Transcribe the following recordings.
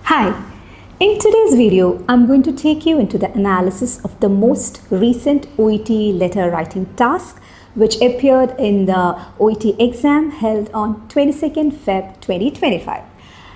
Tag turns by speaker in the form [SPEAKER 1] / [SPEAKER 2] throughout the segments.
[SPEAKER 1] Hi, in today's video, I'm going to take you into the analysis of the most recent OET letter writing task which appeared in the OET exam held on 22nd Feb 2025.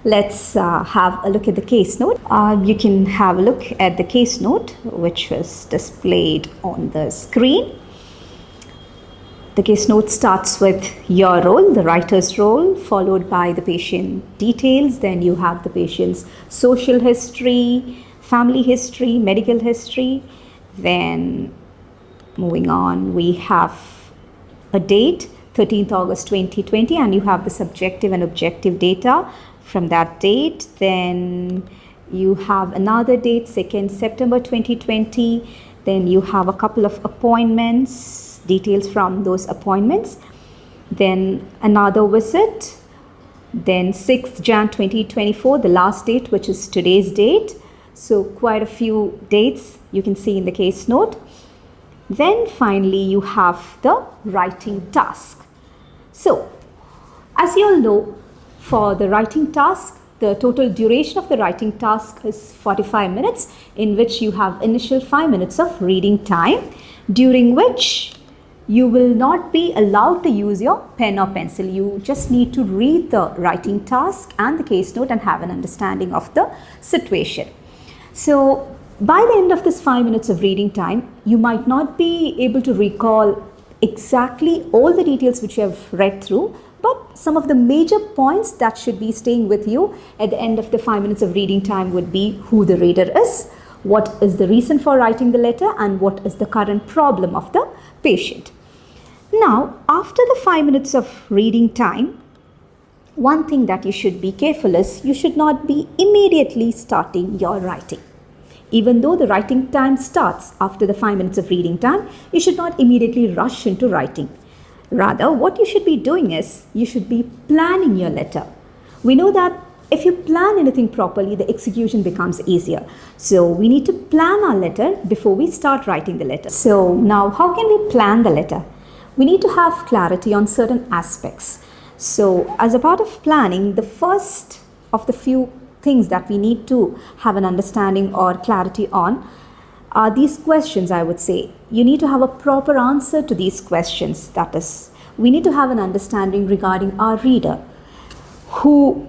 [SPEAKER 1] Let's have a look at the case note. You can have a look at the case note which was displayed on the screen. The case note starts with your role, the writer's role, followed by the patient details. Then you have the patient's social history, family history, medical history. Then moving on, we have a date, 13th August 2020, and you have the subjective and objective data from that date. Then you have another date, 2nd September 2020. Then you have a couple of appointments, details from those appointments, then another visit, then 6th Jan 2024, the last date, which is today's date. So quite a few dates you can see in the case note. Then finally you have the writing task. So as you all know, for the writing task, the total duration of the writing task is 45 minutes, in which you have initial 5 minutes of reading time, during which you will not be allowed to use your pen or pencil. You just need to read the writing task and the case note and have an understanding of the situation. So by the end of this 5 minutes of reading time, you might not be able to recall exactly all the details which you have read through, but some of the major points that should be staying with you at the end of the 5 minutes of reading time would be who the reader is, what is the reason for writing the letter, and what is the current problem of the patient. Now, after the 5 minutes of reading time, one thing that you should be careful is you should not be immediately starting your writing. Even though the writing time starts after the 5 minutes of reading time, you should not immediately rush into writing. Rather, what you should be doing is you should be planning your letter. We know that if you plan anything properly, the execution becomes easier. So we need to plan our letter before we start writing the letter. So now, how can we plan the letter? We need to have clarity on certain aspects. So as a part of planning, the first of the few things that we need to have an understanding or clarity on are these questions, I would say. You need to have a proper answer to these questions. That is, we need to have an understanding regarding our reader, who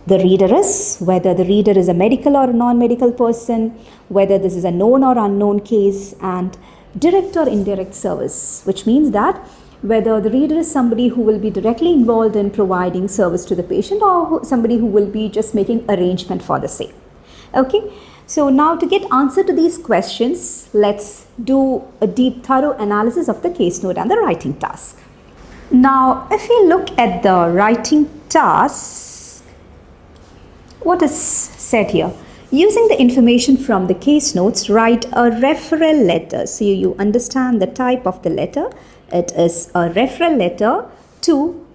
[SPEAKER 1] the reader is, whether the reader is a medical or a non-medical person, whether this is a known or unknown case, and direct or indirect service, which means that whether the reader is somebody who will be directly involved in providing service to the patient or somebody who will be just making arrangement for the same. Okay, so now to get answer to these questions, let's do a deep thorough analysis of the case note and the writing task. Now, if you look at the writing task, what is said here? Using the information from the case notes, write a referral letter. So you understand the type of the letter. It is a referral letter to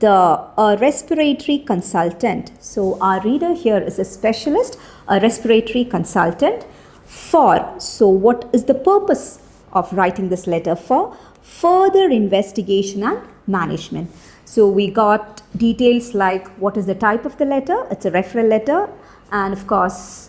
[SPEAKER 1] a respiratory consultant. So our reader here is a specialist, a respiratory consultant for. So what is the purpose of writing this letter for? Further investigation and management. So we got details like what is the type of the letter. It's a referral letter. And of course,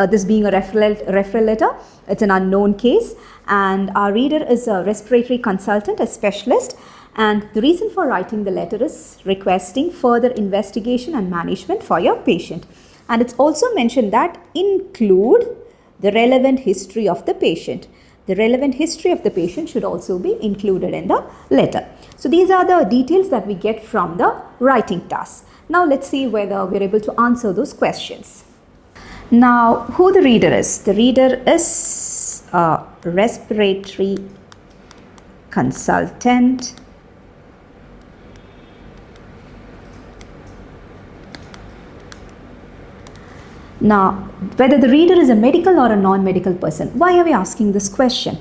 [SPEAKER 1] this being a referral letter, it's an unknown case. And our reader is a respiratory consultant, a specialist. And the reason for writing the letter is requesting further investigation and management for your patient. And it's also mentioned that include the relevant history of the patient. The relevant history of the patient should also be included in the letter. So these are the details that we get from the writing task. Now let's see whether we're able to answer those questions. Now, who the reader is? The reader is a respiratory consultant. Now, whether the reader is a medical or a non-medical person, why are we asking this question?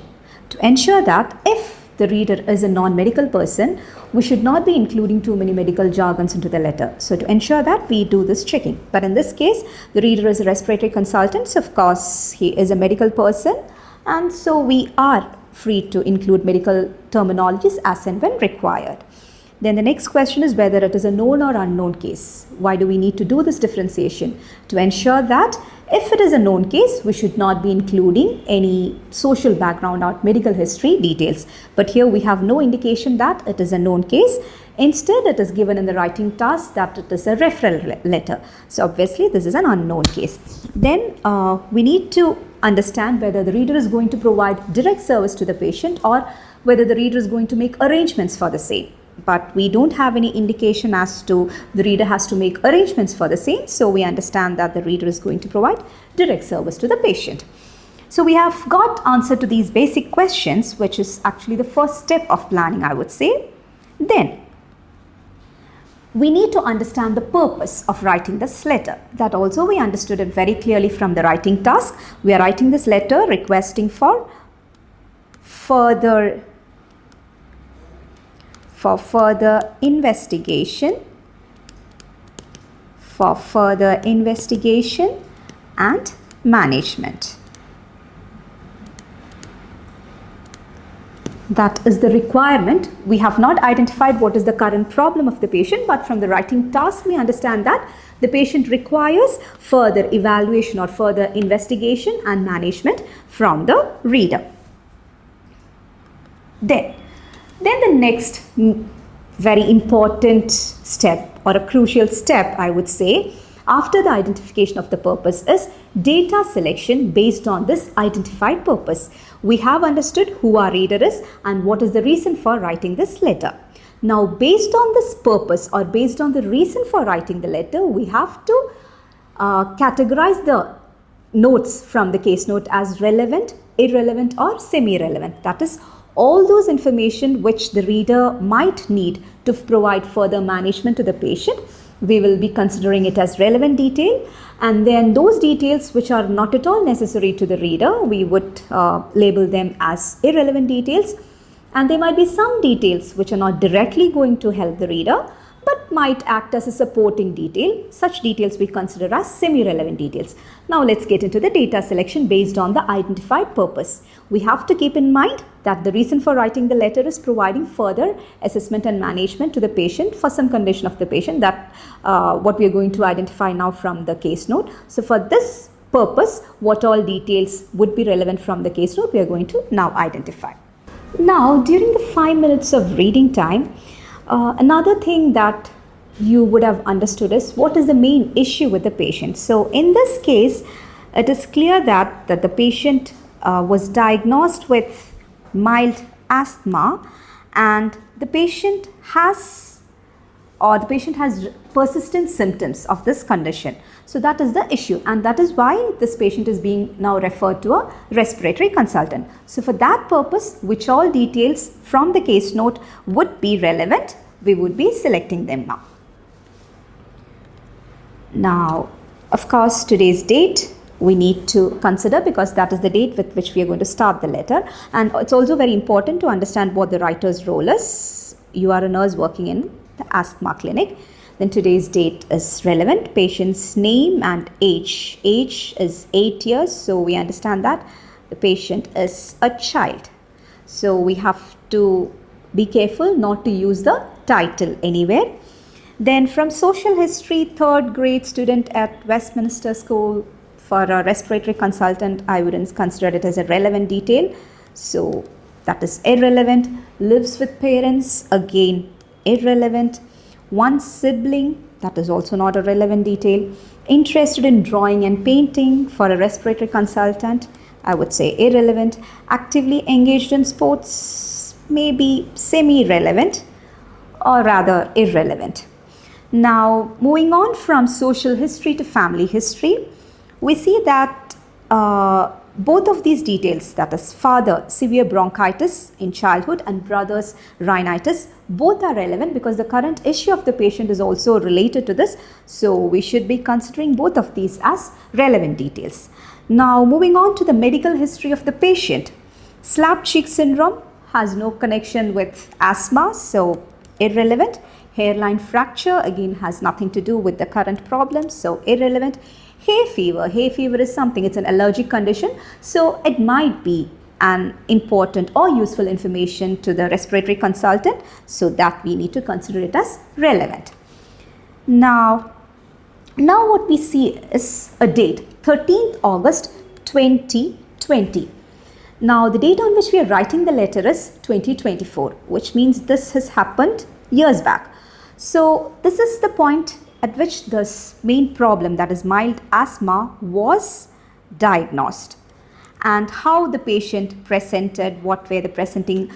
[SPEAKER 1] To ensure that if the reader is a non-medical person, we should not be including too many medical jargons into the letter. So to ensure that, we do this checking. But in this case, the reader is a respiratory consultant. So of course, he is a medical person. And so we are free to include medical terminologies as and when required. Then the next question is whether it is a known or unknown case. Why do we need to do this differentiation? To ensure that if it is a known case, we should not be including any social background or medical history details. But here we have no indication that it is a known case. Instead, it is given in the writing task that it is a referral letter. So obviously, this is an unknown case. Then we need to understand whether the reader is going to provide direct service to the patient or whether the reader is going to make arrangements for the same. But we don't have any indication as to the reader has to make arrangements for the same. So we understand that the reader is going to provide direct service to the patient. So we have got answer to these basic questions, which is actually the first step of planning, I would say. Then we need to understand the purpose of writing this letter. That also we understood it very clearly from the writing task. We are writing this letter requesting for further investigation and management. That is the requirement. We have not identified what is the current problem of the patient, but from the writing task we understand that the patient requires further evaluation or further investigation and management from the reader. Then the next very important step or a crucial step, I would say, after the identification of the purpose is data selection based on this identified purpose. We have understood who our reader is and what is the reason for writing this letter. Now, based on this purpose or based on the reason for writing the letter, we have to categorize the notes from the case note as relevant, irrelevant or semi-relevant. That is, all those information which the reader might need to provide further management to the patient, we will be considering it as relevant detail, and then those details which are not at all necessary to the reader, we would label them as irrelevant details, and there might be some details which are not directly going to help the reader but might act as a supporting detail. Such details we consider as semi-relevant details. Now let's get into the data selection based on the identified purpose. We have to keep in mind that the reason for writing the letter is providing further assessment and management to the patient for some condition of the patient, that what we are going to identify now from the case note. So for this purpose, what all details would be relevant from the case note we are going to now identify. Now during the 5 minutes of reading time, another thing that you would have understood is what is the main issue with the patient. So in this case, it is clear that the patient was diagnosed with mild asthma, and the patient has persistent symptoms of this condition. So that is the issue, and that is why this patient is being now referred to a respiratory consultant. So for that purpose, which all details from the case note would be relevant, we would be selecting them now. Now, of course, today's date we need to consider because that is the date with which we are going to start the letter, and it's also very important to understand what the writer's role is. You are a nurse working in the asthma clinic. Then today's date is relevant. Patient's name and age. Age is 8 years, so we understand that the patient is a child. So we have to be careful not to use the title anywhere. Then from social history, 3rd grade student at Westminster School. For a respiratory consultant, I wouldn't consider it as a relevant detail. So that is irrelevant. Lives with parents, again irrelevant. One sibling, that is also not a relevant detail. Interested in drawing and painting, for a respiratory consultant, I would say irrelevant. Actively engaged in sports, maybe semi-relevant or rather irrelevant. Now moving on from social history to family history, we see that both of these details, that is father severe bronchitis in childhood and brother's rhinitis, both are relevant because the current issue of the patient is also related to this. So we should be considering both of these as relevant details. Now moving on to the medical history of the patient. Slap cheek syndrome has no connection with asthma, so irrelevant. Hairline fracture again has nothing to do with the current problem, so irrelevant. Hay fever is something, it's an allergic condition, so it might be an important or useful information to the respiratory consultant, so that we need to consider it as relevant. Now what we see is a date, 13th August 2020. Now the date on which we are writing the letter is 2024, which means this has happened years back. So this is the point at which this main problem, that is mild asthma, was diagnosed, and how the patient presented, what were the presenting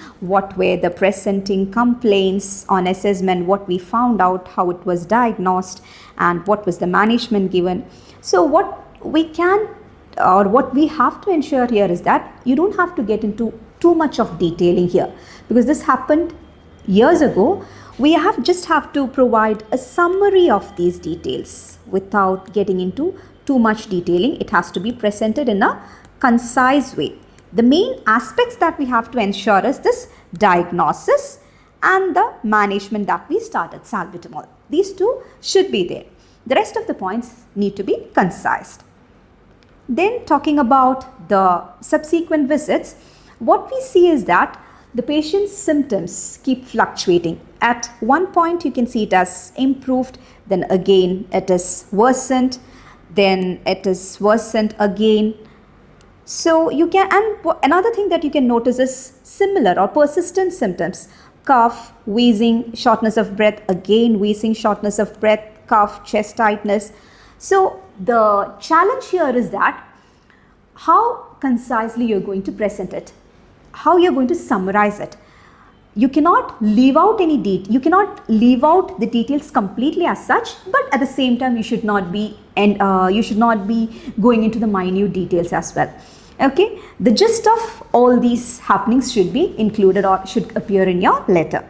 [SPEAKER 1] complaints on assessment, what we found out, how it was diagnosed, and what was the management given. So what we have to ensure here is that you don't have to get into too much of detailing here, because this happened years ago. We just have to provide a summary of these details without getting into too much detailing. It has to be presented in a concise way. The main aspects that we have to ensure is this diagnosis and the management that we started, salbutamol. These two should be there. The rest of the points need to be concised. Then talking about the subsequent visits, what we see is that the patient's symptoms keep fluctuating. At one point you can see it has improved, then again it is worsened, then it is worsened again. So you can, and another thing that you can notice is similar or persistent symptoms: cough, wheezing, shortness of breath, again wheezing, shortness of breath, cough, chest tightness. So the challenge here is that how concisely you're going to present it, how you're going to summarize it. You cannot leave out any detail. You cannot leave out the details completely as such, but at the same time you should not be going into the minute details as well. Okay, the gist of all these happenings should be included or should appear in your letter.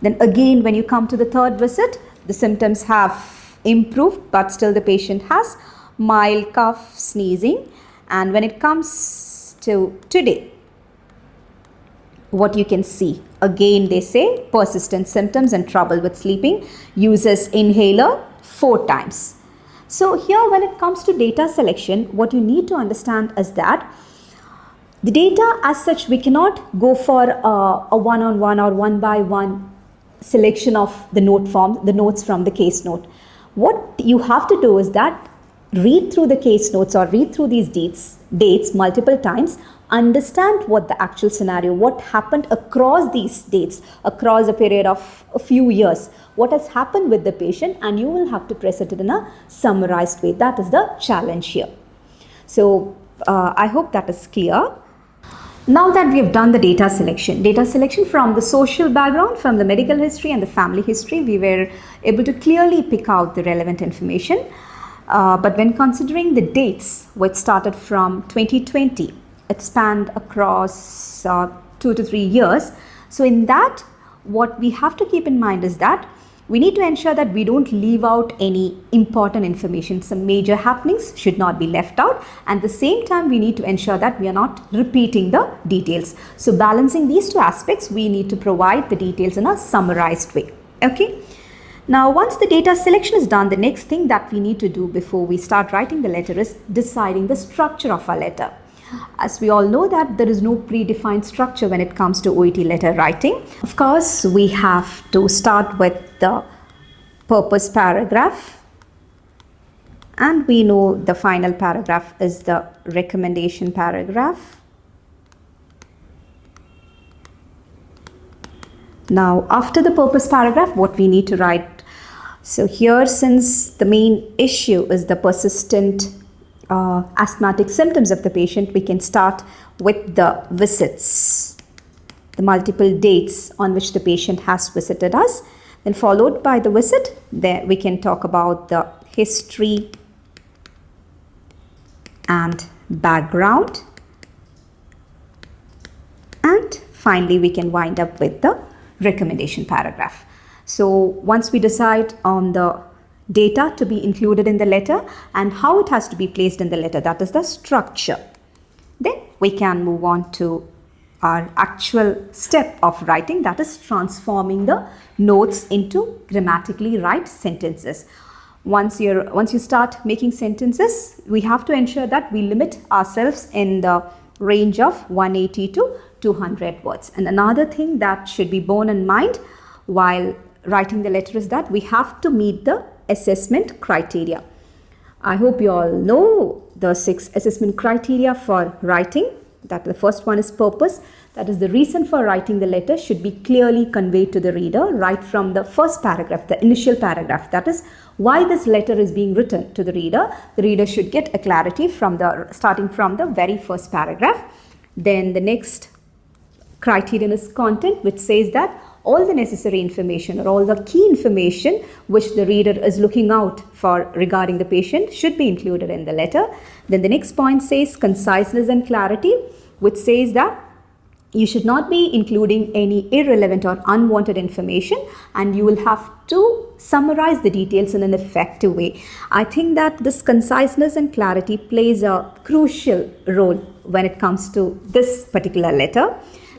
[SPEAKER 1] Then again, when you come to the third visit, the symptoms have improved, but still the patient has mild cough, sneezing. And when it comes to today, what you can see, again they say persistent symptoms and trouble with sleeping, uses inhaler 4 times. So here when it comes to data selection, what you need to understand is that the data as such, we cannot go for a one-on-one or one-by-one selection of the note form, the notes from the case note. What you have to do is that read through the case notes or read through these dates multiple times, understand what the actual scenario, what happened across these dates, across a period of a few years, what has happened with the patient, and you will have to present it in a summarized way. That is the challenge here. So I hope that is clear. Now that we have done the data selection from the social background, from the medical history and the family history, we were able to clearly pick out the relevant information. But when considering the dates, which started from 2020, it spanned across 2 to 3 years. So in that, what we have to keep in mind is that we need to ensure that we don't leave out any important information. Some major happenings should not be left out, and at the same time we need to ensure that we are not repeating the details. So balancing these two aspects, we need to provide the details in a summarized way. Okay. Now once the data selection is done, the next thing that we need to do before we start writing the letter is deciding the structure of our letter. As we all know that there is no predefined structure when it comes to OET letter writing. Of course, we have to start with the purpose paragraph, and we know the final paragraph is the recommendation paragraph. Now after the purpose paragraph, what we need to write. So here, since the main issue is the persistent asthmatic symptoms of the patient, we can start with the visits, the multiple dates on which the patient has visited us. Then followed by the visit, there we can talk about the history and background, and finally we can wind up with the recommendation paragraph. So once we decide on the data to be included in the letter and how it has to be placed in the letter, that is the structure, then we can move on to our actual step of writing, that is transforming the notes into grammatically right sentences. Once you start making sentences, we have to ensure that we limit ourselves in the range of 180 to 200 words. And another thing that should be borne in mind while writing the letter is that we have to meet the assessment criteria. I hope you all know the 6 assessment criteria for writing. That the first one is purpose. That is, the reason for writing the letter should be clearly conveyed to the reader right from the first paragraph, the initial paragraph. That is, why this letter is being written to the reader. The reader should get a clarity from starting from the very first paragraph. Then the next criterion is content, which says that all the necessary information or all the key information which the reader is looking out for regarding the patient should be included in the letter. Then the next point says conciseness and clarity, which says that you should not be including any irrelevant or unwanted information, and you will have to summarize the details in an effective way. I think that this conciseness and clarity plays a crucial role when it comes to this particular letter.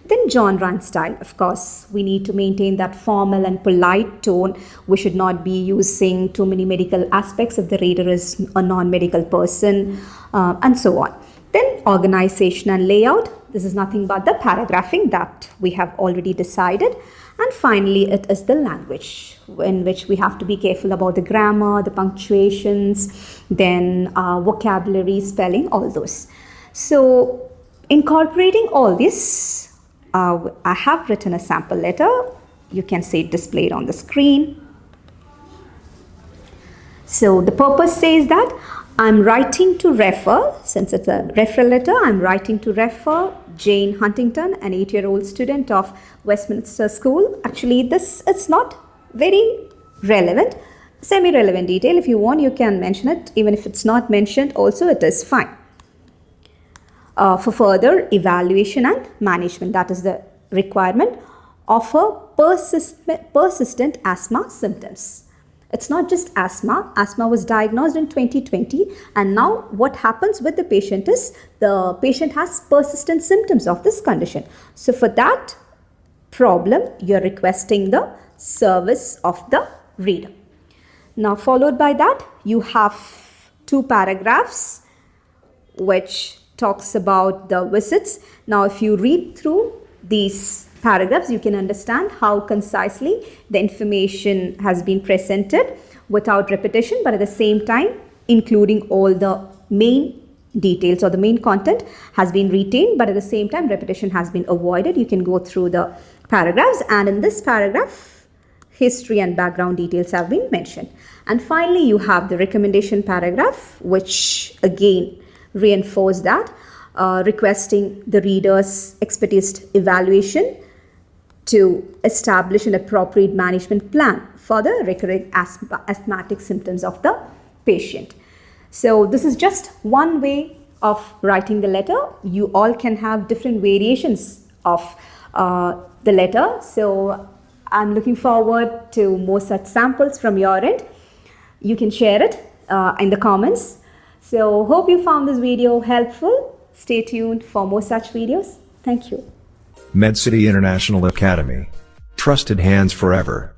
[SPEAKER 1] Then genre and style. Of course, we need to maintain that formal and polite tone. We should not be using too many medical aspects if the reader is a non-medical person, and so on. Then organization and layout. This is nothing but the paragraphing that we have already decided. And finally, it is the language, in which we have to be careful about the grammar, the punctuations, then vocabulary, spelling, all those. So incorporating all this, I have written a sample letter. You can see it displayed on the screen. So the purpose says that I'm writing to refer, since it's a referral letter, I'm writing to refer Jane Huntington, an 8-year-old student of Westminster School. Actually, this is not very relevant, semi-relevant detail. If you want, you can mention it. Even if it's not mentioned, also it is fine. For further evaluation and management, that is the requirement of her persistent asthma symptoms. It's not just asthma. Asthma was diagnosed in 2020, and now what happens with the patient is the patient has persistent symptoms of this condition. So for that problem, you're requesting the service of the reader. Now followed by that, you have 2 paragraphs which talks about the visits. Now if you read through these paragraphs, you can understand how concisely the information has been presented without repetition, but at the same time including all the main details or the main content has been retained, but at the same time repetition has been avoided. You can go through the paragraphs, and in this paragraph history and background details have been mentioned. And finally you have the recommendation paragraph, which again reinforce that, requesting the reader's expertise evaluation to establish an appropriate management plan for the recurring asthmatic symptoms of the patient. So this is just one way of writing the letter. You all can have different variations of the letter. So I'm looking forward to more such samples from your end. You can share it in the comments. So hope you found this video helpful. Stay tuned for more such videos. Thank you.
[SPEAKER 2] Medcity International Academy. Trusted hands forever.